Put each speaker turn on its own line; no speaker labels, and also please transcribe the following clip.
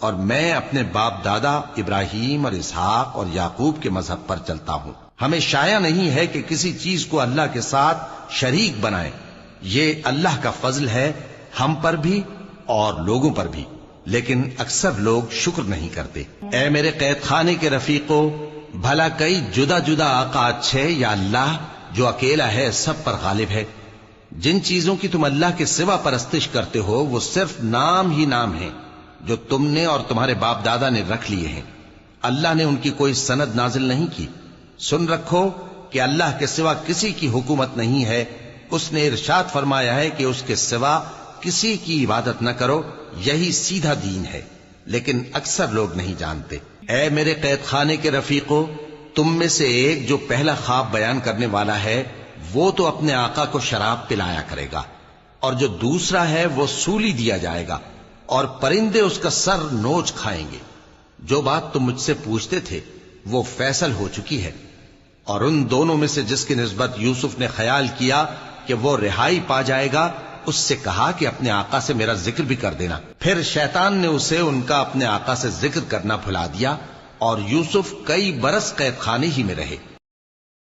اور میں اپنے باپ دادا ابراہیم اور اسحاق اور یعقوب کے مذہب پر چلتا ہوں۔ ہمیں شایع نہیں ہے کہ کسی چیز کو اللہ کے ساتھ شریک بنائیں۔ یہ اللہ کا فضل ہے ہم پر بھی اور لوگوں پر بھی، لیکن اکثر لوگ شکر نہیں کرتے۔ اے میرے قید خانے کے رفیقو، بھلا کئی جدا جدا آقا اچھے یا اللہ جو اکیلا ہے سب پر غالب ہے؟ جن چیزوں کی تم اللہ کے سوا پرستش کرتے ہو وہ صرف نام ہی نام ہیں جو تم نے اور تمہارے باپ دادا نے رکھ لیے ہیں۔ اللہ نے ان کی کوئی سند نازل نہیں کی۔ سن رکھو کہ اللہ کے سوا کسی کی حکومت نہیں ہے۔ اس نے ارشاد فرمایا ہے کہ اس کے سوا کسی کی عبادت نہ کرو، یہی سیدھا دین ہے، لیکن اکثر لوگ نہیں جانتے۔ اے میرے قید خانے کے رفیقو، تم میں سے ایک جو پہلا خواب بیان کرنے والا ہے وہ تو اپنے آقا کو شراب پلایا کرے گا، اور جو دوسرا ہے وہ سولی دیا جائے گا، اور پرندے اس کا سر نوچ کھائیں گے۔ جو بات تم مجھ سے پوچھتے تھے وہ فیصل ہو چکی ہے، اور ان دونوں میں سے جس کی نسبت یوسف نے خیال کیا کہ وہ رہائی پا جائے گا، اس سے کہا کہ اپنے آقا سے میرا ذکر بھی کر دینا۔ پھر شیطان نے اسے ان کا اپنے آقا سے ذکر کرنا بھلا دیا، اور یوسف کئی برس قید خانے ہی میں رہے۔